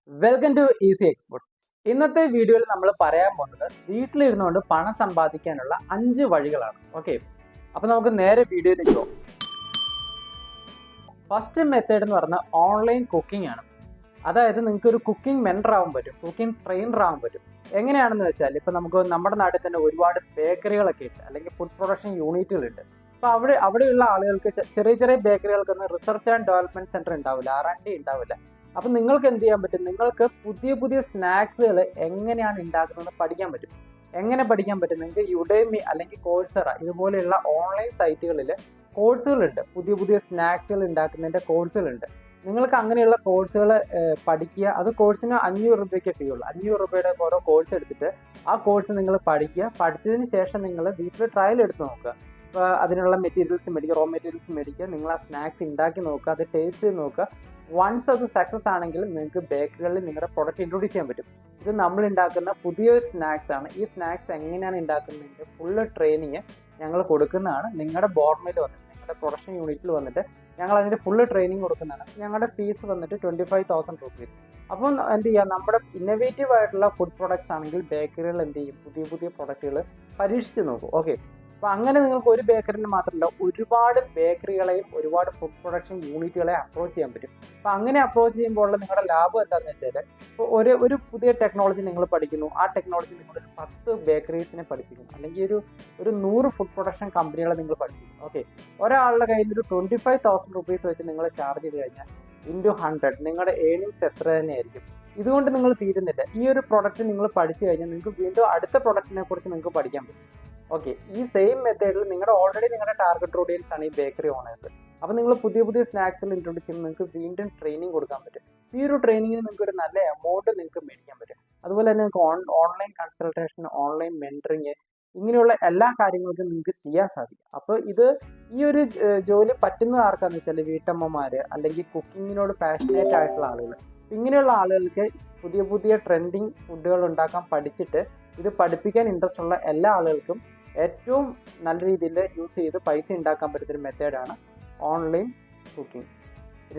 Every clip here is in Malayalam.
Welcome to easy exports. ഇന്നത്തെ വീഡിയോയിൽ നമ്മൾ പറയാൻ പോകുന്നത് വീട്ടിലിരുന്നുകൊണ്ട് പണം സമ്പാദിക്കാനുള്ള 5 വഴികളാണ്. ഓക്കെ, അപ്പോൾ നമുക്ക് നേരെ വീഡിയോയിലേക്ക് പോകാം. ഫസ്റ്റ് മെത്തേഡ് എന്ന് പറഞ്ഞാൽ ഓൺലൈൻ കുക്കിംഗ് ആണ്. അതായത് നിങ്ങൾക്ക് ഒരു കുക്കിംഗ് മെൻറ്റർ ആവാൻ പറ്റും, കുക്കിംഗ് ട്രെയിനർ ആവാൻ പറ്റും. എങ്ങനെയാണെന്ന് വെച്ചാൽ ഇപ്പോൾ നമുക്ക് നമ്മുടെ നാട്ടിൽ തന്നെ ഒരുപാട് ബേക്കറികളൊക്കെ ഉണ്ട്, അല്ലെങ്കിൽ ഫുഡ് പ്രൊഡക്ഷൻ യൂണിറ്റുകളുണ്ട്. അപ്പോൾ അവിടെയുള്ള ആളുകൾക്ക് ചെറിയ ചെറിയ ബേക്കറികൾക്കൊന്നും റിസർച്ച് ആൻഡ് ഡെവലപ്മെന്റ് സെന്റർ ഉണ്ടാവില്ല, R&D ഉണ്ടാവില്ല. അപ്പം നിങ്ങൾക്ക് എന്ത് ചെയ്യാൻ പറ്റും, നിങ്ങൾക്ക് പുതിയ പുതിയ സ്നാക്സുകൾ എങ്ങനെയാണ് ഉണ്ടാക്കുന്നത് പഠിക്കാൻ പറ്റും. എങ്ങനെ പഠിക്കാൻ പറ്റും? നിങ്ങൾക്ക് യുഡെമി അല്ലെങ്കിൽ കോഴ്സറ ഇതുപോലെയുള്ള ഓൺലൈൻ സൈറ്റുകളിൽ കോഴ്സുകളുണ്ട്, പുതിയ പുതിയ സ്നാക്സുകൾ ഉണ്ടാക്കുന്നതിൻ്റെ കോഴ്സുകളുണ്ട്. നിങ്ങൾക്ക് അങ്ങനെയുള്ള കോഴ്സുകൾ പഠിക്കുക. അത് കോഴ്സിന് 500 രൂപയ്ക്ക് ഫീ ഉള്ളൂ. 500 രൂപയുടെ ഓരോ കോഴ്സ് എടുത്തിട്ട് ആ കോഴ്സ് നിങ്ങൾ പഠിക്കുക. പഠിച്ചതിന് ശേഷം നിങ്ങൾ വീട്ടിൽ ട്രയൽ എടുത്ത് നോക്കുക. ഇപ്പോൾ അതിനുള്ള മെറ്റീരിയൽസ് മേടിക്കുക, റോ മെറ്റീരിയൽസ് മേടിക്കുക, നിങ്ങൾ ആ സ്നാക്സ് ഉണ്ടാക്കി നോക്കുക, അത് ടേസ്റ്റ് ചെയ്ത് നോക്കുക. വൺസ് അത് സക്സസ് ആണെങ്കിൽ നിങ്ങൾക്ക് ബേക്കറികളിൽ നിങ്ങളുടെ പ്രൊഡക്റ്റ് ഇൻട്രൊഡ്യൂസ് ചെയ്യാൻ പറ്റും. ഇത് നമ്മൾ ഉണ്ടാക്കുന്ന പുതിയൊരു സ്നാക്സ് ആണ്. ഈ സ്നാക്സ് എങ്ങനെയാണ് ഉണ്ടാക്കുന്നതിൻ്റെ ഫുള്ള് ട്രെയിനിങ് ഞങ്ങൾ കൊടുക്കുന്നതാണ്. നിങ്ങളുടെ ബോർഡ്മയിൽ വന്നിട്ട്, നിങ്ങളുടെ പ്രൊഡക്ഷൻ യൂണിറ്റിൽ വന്നിട്ട് ഞങ്ങൾ അതിൻ്റെ ഫുള്ള് ട്രെയിനിങ് കൊടുക്കുന്നതാണ്. ഞങ്ങളുടെ ഫീസ് വന്നിട്ട് 25,000 രൂപ. അപ്പം എന്ത് ചെയ്യുക, നമ്മുടെ ഇന്നോവേറ്റീവ് ആയിട്ടുള്ള ഫുഡ് പ്രൊഡക്ട്സ് ആണെങ്കിൽ ബേക്കറികൾ എന്ത് ചെയ്യും, പുതിയ പുതിയ പ്രൊഡക്റ്റുകൾ പരീക്ഷിച്ച് നോക്കും. ഓക്കെ, അപ്പോൾ അങ്ങനെ നിങ്ങൾക്ക് ഒരു ബേക്കറിന് മാത്രമല്ല, ഒരുപാട് ബേക്കറികളെയും ഒരുപാട് ഫുഡ് പ്രൊഡക്ഷൻ യൂണിറ്റുകളെ അപ്രോച്ച് ചെയ്യാൻ പറ്റും. അപ്പോൾ അങ്ങനെ അപ്രോച്ച് ചെയ്യുമ്പോൾ നിങ്ങളുടെ ലാഭം എന്താണെന്ന് വെച്ചാൽ, ഇപ്പോൾ ഒരു പുതിയ ടെക്നോളജി നിങ്ങൾ പഠിക്കുന്നു, ആ ടെക്നോളജി നിങ്ങളൊരു 10 ബേക്കറീസിനെ പഠിപ്പിക്കുന്നു, അല്ലെങ്കിൽ ഒരു 100 ഫുഡ് പ്രൊഡക്ഷൻ കമ്പനികളെ നിങ്ങൾ പഠിപ്പിക്കുന്നു. ഓക്കെ, ഒരാളുടെ കയ്യിൽ ഒരു 25,000 രൂപീസ് വെച്ച് നിങ്ങൾ ചാർജ് ചെയ്ത് കഴിഞ്ഞാൽ ഇൻറ്റു 100 നിങ്ങളുടെ ഏണിങ്സ് എത്ര തന്നെയായിരിക്കും. ഇതുകൊണ്ട് നിങ്ങൾ തീരുന്നില്ല. ഈ ഒരു പ്രൊഡക്റ്റ് നിങ്ങൾ പഠിച്ചു കഴിഞ്ഞാൽ നിങ്ങൾക്ക് വീണ്ടും അടുത്ത പ്രൊഡക്റ്റിനെ കുറിച്ച് നിങ്ങൾക്ക് പഠിക്കാൻ പറ്റും. ഓക്കെ, ഈ സെയിം മെത്തേഡിൽ നിങ്ങളുടെ ടാർഗറ്റ് ഓഡിയൻസ് ആണ് ഈ ബേക്കറി ഓണേഴ്സ്. അപ്പോൾ നിങ്ങൾ പുതിയ പുതിയ സ്നാക്സുകൾ ഇൻട്രൊഡ്യൂസ് ചെയ്യുമ്പോൾ നിങ്ങൾക്ക് വീണ്ടും ട്രെയിനിങ് കൊടുക്കാൻ പറ്റും. ഈ ഒരു ട്രെയിനിങ്ങിന് നിങ്ങൾക്ക് ഒരു നല്ല എമൗണ്ട് നിങ്ങൾക്ക് മേടിക്കാൻ പറ്റും. അതുപോലെ തന്നെ നിങ്ങൾക്ക് ഓൺലൈൻ കൺസൾട്ടേഷൻ, ഓൺലൈൻ മെൻറ്ററിങ്, ഇങ്ങനെയുള്ള എല്ലാ കാര്യങ്ങൾക്കും നിങ്ങൾക്ക് ചെയ്യാൻ സാധിക്കും. അപ്പോൾ ഈ ഒരു ജോലി പറ്റുന്നത് ആർക്കാന്ന് വെച്ചാൽ വീട്ടമ്മമാർ, അല്ലെങ്കിൽ കുക്കിങ്ങിനോട് പാഷനേറ്റ് ആയിട്ടുള്ള ആളുകൾ. ഇങ്ങനെയുള്ള ആളുകൾക്ക് പുതിയ പുതിയ ട്രെൻഡിങ് ഫുഡുകൾ ഉണ്ടാക്കാൻ പഠിച്ചിട്ട് ഇത് പഠിപ്പിക്കാൻ ഇൻട്രസ്റ്റ് ഉള്ള എല്ലാ ആളുകൾക്കും ഏറ്റവും നല്ല രീതിയിൽ യൂസ് ചെയ്ത് പൈസ ഉണ്ടാക്കാൻ പറ്റുന്നൊരു മെത്തേഡാണ് ഓൺലൈൻ കുക്കിംഗ്.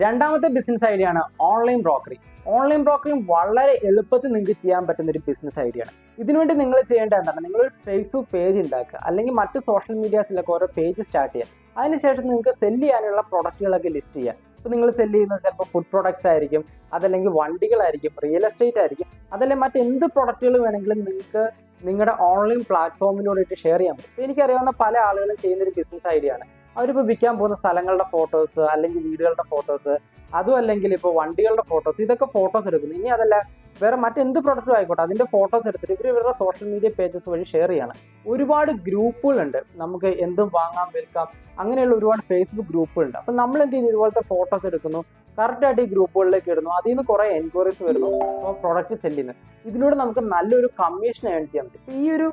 രണ്ടാമത്തെ ബിസിനസ് ഐഡിയ ആണ് ഓൺലൈൻ ബ്രോക്കറിംഗ്. ഓൺലൈൻ ബ്രോക്കറിംഗ് വളരെ എളുപ്പത്തിൽ നിങ്ങൾക്ക് ചെയ്യാൻ പറ്റുന്ന ഒരു ബിസിനസ് ഐഡിയ ആണ്. ഇതിനുവേണ്ടി നിങ്ങൾ ചെയ്യേണ്ട എന്താണ്, നിങ്ങളൊരു ഫേസ്ബുക്ക് പേജ് ഉണ്ടാക്കുക, അല്ലെങ്കിൽ മറ്റ് സോഷ്യൽ മീഡിയാസിലൊക്കെ ഓരോ പേജ് സ്റ്റാർട്ട് ചെയ്യുക. അതിനുശേഷം നിങ്ങൾക്ക് സെല്ല് ചെയ്യാനുള്ള പ്രൊഡക്റ്റുകളൊക്കെ ലിസ്റ്റ് ചെയ്യുക. ഇപ്പോൾ നിങ്ങൾ സെല്ല് ചെയ്യുന്നത് ചിലപ്പോൾ ഫുഡ് പ്രൊഡക്ട്സ് ആയിരിക്കും, അതല്ലെങ്കിൽ വണ്ടികളായിരിക്കും, റിയൽ എസ്റ്റേറ്റ് ആയിരിക്കും, അതല്ലെങ്കിൽ മറ്റെന്ത് പ്രൊഡക്റ്റുകൾ വേണമെങ്കിലും നിങ്ങൾക്ക് നിങ്ങളുടെ ഓൺലൈൻ പ്ലാറ്റ്ഫോമിലൂടെ ഷെയർ ചെയ്യാൻ പറ്റും. ഇപ്പോൾ എനിക്കറിയാവുന്ന പല ആളുകളും ചെയ്യുന്നൊരു ബിസിനസ് ഐഡിയ ആണ്. അവരിപ്പോൾ വിൽക്കാൻ പോകുന്ന സ്ഥലങ്ങളുടെ ഫോട്ടോസ്, അല്ലെങ്കിൽ വീടുകളുടെ ഫോട്ടോസ്, അതും അല്ലെങ്കിൽ ഇപ്പോൾ വണ്ടികളുടെ ഫോട്ടോസ്, ഇതൊക്കെ ഫോട്ടോസ് എടുക്കുന്നു. ഇനി അതല്ല വേറെ മറ്റെന്ത് പ്രൊഡക്റ്റും ആയിക്കോട്ടെ, അതിൻ്റെ ഫോട്ടോസ് എടുത്തിട്ട് ഇവരുടെ സോഷ്യൽ മീഡിയ പേജസ് വഴി ഷെയർ ചെയ്യണം. ഒരുപാട് ഗ്രൂപ്പുകളുണ്ട്, നമുക്ക് എന്തും വാങ്ങാം വിൽക്കാം, അങ്ങനെയുള്ള ഒരുപാട് ഫേസ്ബുക്ക് ഗ്രൂപ്പുകളുണ്ട്. അപ്പം നമ്മൾ എന്ത് ചെയ്യുന്നു, ഇതുപോലത്തെ ഫോട്ടോസ് എടുക്കുന്നു, കറക്റ്റായിട്ട് ഈ ഗ്രൂപ്പുകളിലേക്ക് ഇടുന്നു, അതിൽ നിന്ന് കുറേ എൻക്വയറീസ് വരുന്നു, അപ്പോൾ പ്രോഡക്റ്റ് സെല് ചെയ്യുന്നു. ഇതിലൂടെ നമുക്ക് നല്ലൊരു കമ്മീഷൻ ഏൺ ചെയ്യാൻ പറ്റും. ഈ ഒരു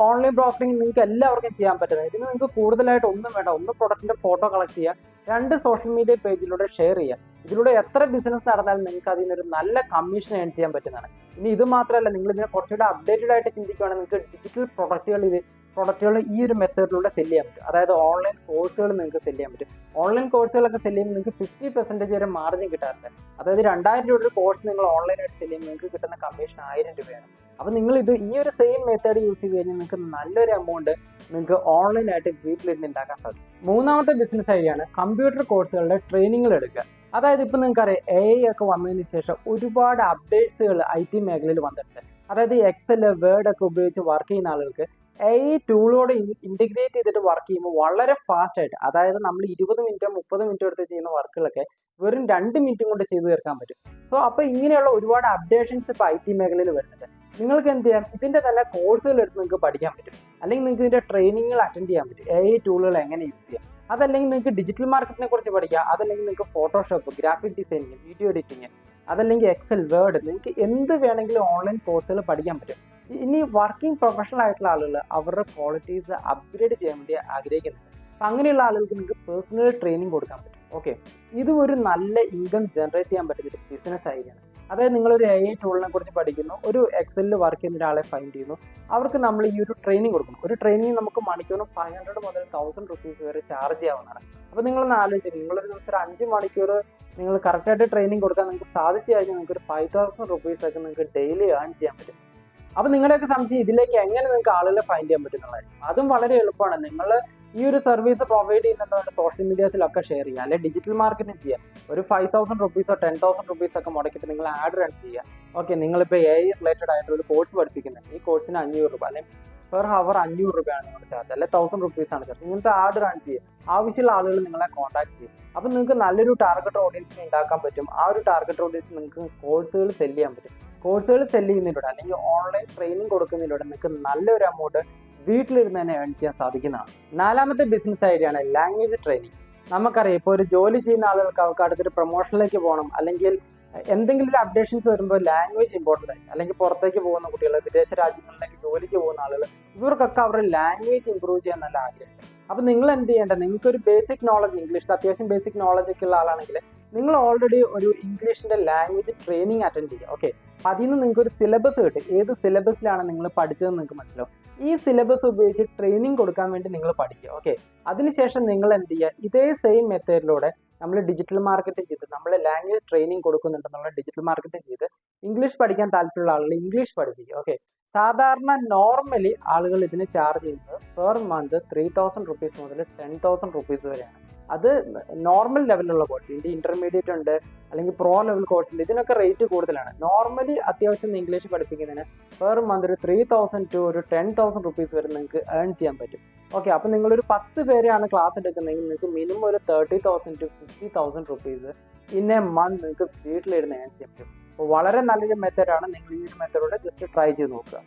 ഓൺലൈൻ ബ്രോക്കറിംഗ് നിങ്ങൾക്ക് എല്ലാവർക്കും ചെയ്യാൻ പറ്റുന്നത്. ഇതിന് നിങ്ങൾക്ക് കൂടുതലായിട്ട് ഒന്നും വേണ്ട. ഒന്ന് പ്രൊഡക്റ്റിന്റെ ഫോട്ടോ കളക്ട് ചെയ്യുക, 2 സോഷ്യൽ മീഡിയ പേജിലൂടെ ഷെയർ ചെയ്യുക. ഇതിലൂടെ എത്ര ബിസിനസ് നടന്നാലും നിങ്ങൾക്ക് അതിൽ നിന്നൊരു നല്ല കമ്മീഷൻ ഏൺ ചെയ്യാൻ പറ്റുന്നതാണ്. ഇനി ഇത് മാത്രമല്ല, നിങ്ങൾ ഇതിനെ കുറച്ചുകൂടെ അപ്ഡേറ്റഡ് ആയിട്ട് ചിന്തിക്കുകയാണെങ്കിൽ നിങ്ങൾക്ക് ഡിജിറ്റൽ പ്രൊഡക്റ്റുകൾ ഈ ഒരു മെത്തേഡിലൂടെ സെല് ചെയ്യാൻ പറ്റും. അതായത് ഓൺലൈൻ കോഴ്സുകൾ നിങ്ങൾക്ക് സെല് ചെയ്യാൻ പറ്റും. ഓൺലൈൻ കോഴ്സുകളൊക്കെ സെല് ചെയ്യുമ്പോൾ നിങ്ങൾക്ക് 50% വരെ മാർജിൻ കിട്ടാറുണ്ട്. അതായത് 2000 രൂപയുടെ കോഴ്സ് നിങ്ങൾ ഓൺലൈനായിട്ട് സെല് ചെയ്യുമ്പോൾ നിങ്ങൾക്ക് കിട്ടുന്ന കമ്മീഷൻ 1000 രൂപയാണ്. അപ്പോൾ നിങ്ങൾ ഈ ഒരു സെയിം മെത്തേഡ് യൂസ് ചെയ്ത് കഴിഞ്ഞാൽ നിങ്ങൾക്ക് നല്ലൊരു എമൗണ്ട് നിങ്ങൾക്ക് ഓൺലൈനായിട്ട് വീട്ടിലിരുന്ന് ഉണ്ടാക്കാൻ സാധിക്കും. മൂന്നാമത്തെ ബിസിനസ് ഐഡിയ ആണ് കമ്പ്യൂട്ടർ കോഴ്സുകളുടെ ട്രെയിനിങ്ങൾ എടുക്കുക. അതായത് ഇപ്പോൾ നിങ്ങൾക്കറിയാം, AI ഒക്കെ വന്നതിന് ശേഷം ഒരുപാട് അപ്ഡേറ്റ്സുകൾ IT മേഖലയിൽ വന്നിട്ടുണ്ട്. അതായത് എക്സൽ, വേർഡ് ഒക്കെ ഉപയോഗിച്ച് വർക്ക് ചെയ്യുന്ന ആളുകൾക്ക് AI ടൂളോട് ഇൻറ്റഗ്രേറ്റ് ചെയ്തിട്ട് വർക്ക് ചെയ്യുമ്പോൾ വളരെ ഫാസ്റ്റ് ആയിട്ട്, അതായത് നമ്മൾ 20 മിനിറ്റോ 30 മിനിറ്റോ എടുത്ത് ചെയ്യുന്ന വർക്കുകളൊക്കെ വെറും 2 മിനിറ്റും കൊണ്ട് ചെയ്തു തീർക്കാൻ പറ്റും. സോ അപ്പോൾ ഇങ്ങനെയുള്ള ഒരുപാട് അപ്ഡേഷൻസ് ഇപ്പോൾ IT മേഖലയിൽ വരുന്നുണ്ട്. നിങ്ങൾക്ക് എന്ത് ചെയ്യാം, ഇതിൻ്റെ തന്നെ കോഴ്സുകൾ എടുത്ത് നിങ്ങൾക്ക് പഠിക്കാൻ പറ്റും, അല്ലെങ്കിൽ നിങ്ങൾക്ക് ഇതിൻ്റെ ട്രെയിനിങ്ങുകൾ അറ്റൻഡ് ചെയ്യാൻ പറ്റും. AI ടൂളുകൾ എങ്ങനെ യൂസ് ചെയ്യാം, അതല്ലെങ്കിൽ നിങ്ങൾക്ക് ഡിജിറ്റൽ മാർക്കറ്റിനെ കുറിച്ച് പഠിക്കാം, അതല്ലെങ്കിൽ നിങ്ങൾക്ക് Photoshop, graphic designing, video editing, അതല്ലെങ്കിൽ എക്സൽ, വേർഡ്, നിങ്ങൾക്ക് എന്ത് വേണമെങ്കിലും ഓൺലൈൻ കോഴ്സുകൾ പഠിക്കാൻ പറ്റും. ഇനി വർക്കിംഗ് പ്രൊഫഷണൽ ആയിട്ടുള്ള ആളുകൾ അവരുടെ ക്വാളിറ്റീസ് അപ്ഗ്രേഡ് ചെയ്യാൻ വേണ്ടി ആഗ്രഹിക്കുന്നുണ്ട്. അപ്പം അങ്ങനെയുള്ള ആളുകൾക്ക് നിങ്ങൾക്ക് പേഴ്സണൽ ട്രെയിനിങ് കൊടുക്കാൻ പറ്റും. ഓക്കെ, ഇതും ഒരു നല്ല ഇൻകം ജനറേറ്റ് ചെയ്യാൻ പറ്റുന്ന ഒരു ബിസിനസ് ഐഡിയ ആണ്. അതായത് നിങ്ങളൊരു AI ടൂളിനെ കുറിച്ച് പഠിക്കുന്നു, ഒരു എക്സലിൽ വർക്ക് ചെയ്യുന്ന ഒരാളെ ഫൈൻഡ് ചെയ്യുന്നു, അവർക്ക് നമ്മൾ ഈ ഒരു ട്രെയിനിങ് കൊടുക്കണം. ഒരു ട്രെയിനിങ് നമുക്ക് മണിക്കൂറിന് 500 മുതൽ 1000 റുപ്പീസ് വരെ ചാർജ് ചെയ്യാവുന്നതാണ്. അപ്പോൾ നിങ്ങളൊന്ന് ആലോചിക്കുക, നിങ്ങളൊരു ദിവസം ഒരു 5 മണിക്കൂർ നിങ്ങൾ കറക്റ്റായിട്ട് ട്രെയിനിങ് കൊടുക്കാൻ നിങ്ങൾക്ക് സാധിച്ചു കഴിഞ്ഞാൽ നിങ്ങൾക്ക് ഒരു 5000 റുപ്പീസ് ഒക്കെ നിങ്ങൾക്ക് ഡെയിലി ഏൺ ചെയ്യാൻ പറ്റും. അപ്പോൾ നിങ്ങളുടെയൊക്കെ സംശയം ഇതിലേക്ക് എങ്ങനെ നിങ്ങൾക്ക് ആളുകളെ ഫൈൻഡ് ചെയ്യാൻ പറ്റും എന്നുള്ളതായിരിക്കും. അതും വളരെ എളുപ്പമാണ്. നിങ്ങൾ ഈ ഒരു സർവീസ് പ്രൊവൈഡ് ചെയ്യുന്നുണ്ട് സോഷ്യൽ മീഡിയാസിലൊക്കെ ഷെയർ ചെയ്യുക, അല്ലെങ്കിൽ ഡിജിറ്റൽ മാർക്കറ്റിംഗ് ചെയ്യുക. ഒരു 5000 റുപ്പീസോ 10,000 റുപ്പീസ് ഒക്കെ മുടക്കിയിട്ട് നിങ്ങൾ ആഡ് റൺ ചെയ്യുക. ഓക്കെ, നിങ്ങളിപ്പോൾ AI റിലേറ്റഡ് ആയിട്ട് ഒരു കോഴ്സ് പഠിപ്പിക്കുന്നത്, ഈ കോഴ്സിന് 500 രൂപ അല്ലെങ്കിൽ പെർ ഹവർ 500 രൂപയാണ് നിങ്ങളുടെ ചാർജ്, അല്ലെങ്കിൽ 1000 റുപ്പീസാണ് ചാർജ്. ഇങ്ങനത്തെ ആഡ് റൺ ചെയ്യുക, ആവശ്യമുള്ള ആളുകൾ നിങ്ങളെ കോൺടാക്ട് ചെയ്യും. അപ്പം നിങ്ങൾക്ക് നല്ലൊരു ടാർഗറ്റ് ഓഡിയൻസിനെ ഉണ്ടാക്കാൻ പറ്റും. ആ ഒരു ടാർഗറ്റ് ഓഡിയൻസ് നിങ്ങൾക്ക് കോഴ്സുകൾ സെല് ചെയ്യാൻ പറ്റും. കോഴ്സുകൾ സെല് ചെയ്യുന്നതിലൂടെ അല്ലെങ്കിൽ ഓൺലൈൻ ട്രെയിനിങ് കൊടുക്കുന്നതിലൂടെ നിങ്ങൾക്ക് നല്ലൊരു എമൗണ്ട് വീട്ടിലിരുന്ന് തന്നെ ഏൺ ചെയ്യാൻ സാധിക്കുന്നതാണ്. 4ാമത്തെ ബിസിനസ് ഐഡിയ ആണ് ലാംഗ്വേജ് ട്രെയിനിങ്. നമുക്കറിയാം, ഇപ്പോൾ ഒരു ജോലി ചെയ്യുന്ന ആളുകൾക്ക് അവർക്ക് അടുത്തൊരു പ്രൊമോഷനിലേക്ക് പോകണം, അല്ലെങ്കിൽ എന്തെങ്കിലും ഒരു അപ്ഡേഷൻസ് വരുമ്പോൾ ലാംഗ്വേജ് ഇമ്പോർട്ടൻ്റ് ആയി, അല്ലെങ്കിൽ പുറത്തേക്ക് പോകുന്ന കുട്ടികൾ, വിദേശ രാജ്യങ്ങളിലേക്ക് ജോലിക്ക് പോകുന്ന ആളുകൾ, ഇവർക്കൊക്കെ അവരുടെ ലാംഗ്വേജ് ഇമ്പ്രൂവ് ചെയ്യാൻ നല്ല ആഗ്രഹമുണ്ട്. അപ്പോൾ നിങ്ങൾ എന്ത് ചെയ്യേണ്ടത്, നിങ്ങൾക്കൊരു ബേസിക് നോളജ്, ഇംഗ്ലീഷിൽ അത്യാവശ്യം ബേസിക് നോളജ് ഒക്കെ ഉള്ള ആളാണെങ്കിൽ നിങ്ങൾ ഓൾറെഡി ഒരു ഇംഗ്ലീഷിൻ്റെ ലാംഗ്വേജ് ട്രെയിനിങ് അറ്റൻഡ് ചെയ്യുക. ഓക്കെ, അതിൽ നിന്ന് നിങ്ങൾക്ക് ഒരു സിലബസ് കിട്ടും. ഏത് സിലബസിലാണ് നിങ്ങൾ പഠിച്ചതെന്ന് നിങ്ങൾക്ക് മനസ്സിലാവും. ഈ സിലബസ് ഉപയോഗിച്ച് ട്രെയിനിങ് കൊടുക്കാൻ വേണ്ടി നിങ്ങൾ പഠിക്കുക. ഓക്കെ, അതിനുശേഷം നിങ്ങൾ എന്ത് ചെയ്യുക, ഇതേ സെയിം മെത്തേഡിലൂടെ നമ്മൾ ഡിജിറ്റൽ മാർക്കറ്റിംഗ് ചെയ്ത് നമ്മൾ ലാംഗ്വേജ് ട്രെയിനിങ് കൊടുക്കുന്നുണ്ടെന്നുള്ള ഡിജിറ്റൽ മാർക്കറ്റിംഗ് ചെയ്ത് ഇംഗ്ലീഷ് പഠിക്കാൻ താല്പര്യമുള്ള ആളുകൾ ഇംഗ്ലീഷ് പഠിപ്പിക്കുക. ഓക്കെ, സാധാരണ നോർമലി ആളുകൾ ഇതിന് ചാർജ് ചെയ്യുന്നത് പെർ മന്ത് 3000 റുപ്പീസ് മുതൽ 10,000 റുപ്പീസ് വരെയാണ്. അത് നോർമൽ ലെവലിലുള്ള കോഴ്സ്. ഇതിൻ്റെ ഇൻ്റർമീഡിയറ്റ് ഉണ്ട്, അല്ലെങ്കിൽ പ്രോ ലെവൽ കോഴ്സ് ഉണ്ട്, ഇതിനൊക്കെ റേറ്റ് കൂടുതലാണ്. നോർമലി അത്യാവശ്യം ഇംഗ്ലീഷ് പഠിപ്പിക്കുന്നതിന് പെർ മന്ത് ഒരു 3000 ടു ഒരു 10,000 റുപ്പീസ് വരെ നിങ്ങൾക്ക് ഏൺ ചെയ്യാൻ പറ്റും. ഓക്കെ, അപ്പോൾ നിങ്ങളൊരു 10 പേരെയാണ് ക്ലാസ് എടുക്കുന്നതെങ്കിൽ നിങ്ങൾക്ക് മിനിമം ഒരു 30,000 to 50,000 rupees in a month നിങ്ങൾക്ക് വീട്ടിലിരുന്ന് ഏൺ ചെയ്യാൻ പറ്റും. അപ്പോൾ വളരെ നല്ലൊരു മെത്തേഡാണ്. നിങ്ങൾ ഈ ഒരു മെത്തേഡോടെ ജസ്റ്റ് ട്രൈ ചെയ്ത് നോക്കുക.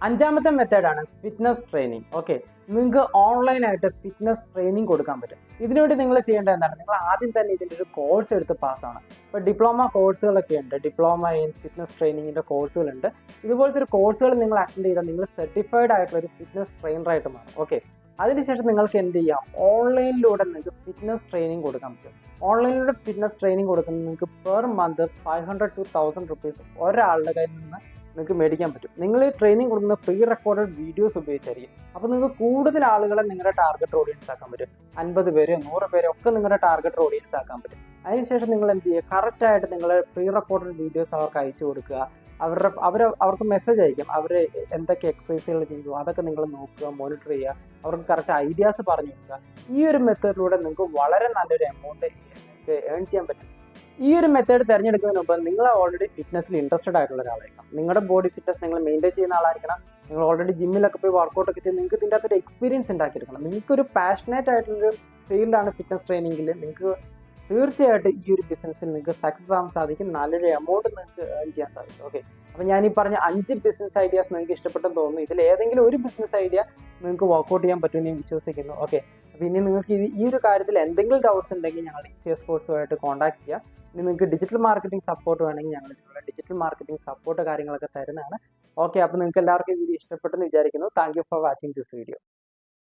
5ാമത്തെ മെത്തേഡാണ് ഫിറ്റ്നസ് ട്രെയിനിങ്. ഓക്കെ, നിങ്ങൾക്ക് ഓൺലൈനായിട്ട് ഫിറ്റ്നസ് ട്രെയിനിങ് കൊടുക്കാൻ പറ്റും. ഇതിനുവേണ്ടി നിങ്ങൾ ചെയ്യേണ്ടത് എന്താണ്, നിങ്ങൾ ആദ്യം തന്നെ ഇതിൻ്റെ ഒരു കോഴ്സ് എടുത്ത് പാസ്സാണ്. ഇപ്പോൾ ഡിപ്ലോമ കോഴ്സുകളൊക്കെ ഉണ്ട്, ഡിപ്ലോമ ഇൻ ഫിറ്റ്നസ് ട്രെയിനിങ്ങിൻ്റെ കോഴ്സുകളുണ്ട്. ഇതുപോലത്തെ ഒരു കോഴ്സുകൾ നിങ്ങൾ അറ്റൻഡ് ചെയ്താൽ നിങ്ങൾ സർട്ടിഫൈഡ് ആയിട്ടുള്ള ഒരു ഫിറ്റ്നസ് ട്രെയിനറായിട്ട് മാറും. ഓക്കെ, അതിനുശേഷം നിങ്ങൾക്ക് എന്ത് ചെയ്യാം, ഓൺലൈനിലൂടെ നിങ്ങൾക്ക് ഫിറ്റ്നസ് ട്രെയിനിങ് കൊടുക്കാൻ പറ്റും. ഓൺലൈനിലൂടെ ഫിറ്റ്നസ് ട്രെയിനിങ് കൊടുക്കുന്നത് നിങ്ങൾക്ക് പെർ മന്ത് 500 to 1000 റുപ്പീസ് ഒരാളുടെ കയ്യിൽ നിന്ന് നിങ്ങൾക്ക് മേടിക്കാൻ പറ്റും. നിങ്ങൾ ഈ ട്രെയിനിങ് കൊടുക്കുന്ന പ്രീ റെക്കോർഡഡ് വീഡിയോസ് ഉപയോഗിച്ചായിരിക്കും. അപ്പോൾ നിങ്ങൾക്ക് കൂടുതൽ ആളുകളെ നിങ്ങളുടെ ടാർഗറ്റ് ഓഡിയൻസ് ആക്കാൻ പറ്റും. 50 പേര് 100 പേര് ഒക്കെ നിങ്ങളുടെ ടാർഗറ്റ് ഓഡിയൻസ് ആക്കാൻ പറ്റും. അതിനുശേഷം നിങ്ങൾ എന്ത് ചെയ്യുക, കറക്റ്റായിട്ട് നിങ്ങൾ പ്രീ റെക്കോർഡഡ് വീഡിയോസ് അവർക്ക് അയച്ചു കൊടുക്കുക. അവർക്ക് മെസ്സേജ് അയക്കും, അവർ എന്തൊക്കെ എക്സസൈസുകൾ ചെയ്തു അതൊക്കെ നിങ്ങൾ നോക്കുക, മോണിറ്റർ ചെയ്യുക, അവർക്ക് കറക്റ്റ് ഐഡിയാസ് പറഞ്ഞു കൊടുക്കുക. ഈ ഒരു മെത്തേഡിലൂടെ നിങ്ങൾക്ക് വളരെ നല്ലൊരു എമൗണ്ട് നിങ്ങൾക്ക് ഏൺ ചെയ്യാൻ പറ്റും. ഈ ഒരു മെത്തേഡ് തിരഞ്ഞെടുക്കുന്നതിന് മുമ്പ് നിങ്ങൾ ഓൾറെഡി ഫിറ്റ്നസ്സിൽ ഇൻട്രസ്റ്റഡ് ആയിട്ടുള്ള ഒരാളായിരിക്കണം. നിങ്ങളുടെ ബോഡി ഫിറ്റ്നസ് നിങ്ങൾ മെയിൻറ്റെയിൻ ചെയ്യുന്ന ആളായിരിക്കണം. നിങ്ങൾ ഓൾറെഡി ജിമ്മിലൊക്കെ പോയി വർക്കൗട്ട് ഒക്കെ ചെയ്ത് നിങ്ങൾക്ക് ഇതിൻ്റെ അകത്തൊരു എക്സ്പീരിയൻസ് ഉണ്ടാക്കിയെടുക്കണം. നിങ്ങൾക്കൊരു പാഷനേറ്റ് ആയിട്ടുള്ളൊരു ഫീൽഡാണ് ഫിറ്റ്നസ് ട്രെയിനിങ്ങിൽ. നിങ്ങൾക്ക് തീർച്ചയായിട്ടും ഈ ഒരു ബിസിനസ്സിൽ നിങ്ങൾക്ക് സക്സസ് ആവാൻ സാധിക്കും. നല്ലൊരു എമൗണ്ട് നിങ്ങൾക്ക് ഏൺ ചെയ്യാൻ സാധിക്കും. ഓക്കെ, അപ്പോൾ ഞാൻ ഈ പറഞ്ഞ 5 ബിസിനസ് ഐഡിയാസ് നിങ്ങൾക്ക് ഇഷ്ടപ്പെട്ടെന്ന് തോന്നുന്നു. ഇതിൽ ഏതെങ്കിലും ഒരു ബിസിനസ് ഐഡിയ നിങ്ങൾക്ക് വർക്കൗട്ട് ചെയ്യാൻ പറ്റുമെന്ന് ഞാൻ വിശ്വസിക്കുന്നു. ഓക്കെ, അപ്പോൾ ഇനി നിങ്ങൾക്ക് ഈ ഒരു കാര്യത്തിൽ എന്തെങ്കിലും ഡൗട്ട്സ് ഉണ്ടെങ്കിൽ ഞങ്ങൾ ഈസിയർ സ്പോർട്സുമായിട്ട് കോൺടാക്ട് ചെയ്യുക. ഇനി നിങ്ങൾക്ക് ഡിജിറ്റൽ മാർക്കറ്റിംഗ് സപ്പോർട്ട് വേണമെങ്കിൽ ഞങ്ങൾ ഡിജിറ്റൽ മാർക്കറ്റിംഗ് സപ്പോർട്ട് കാര്യങ്ങളൊക്കെ തരുന്നതാണ്. ഓക്കെ, അപ്പോൾ നിങ്ങൾക്ക് എല്ലാവർക്കും ഈ വീഡിയോ ഇഷ്ടപ്പെട്ടെന്ന് വിചാരിക്കുന്നു. Thank you for watching this video.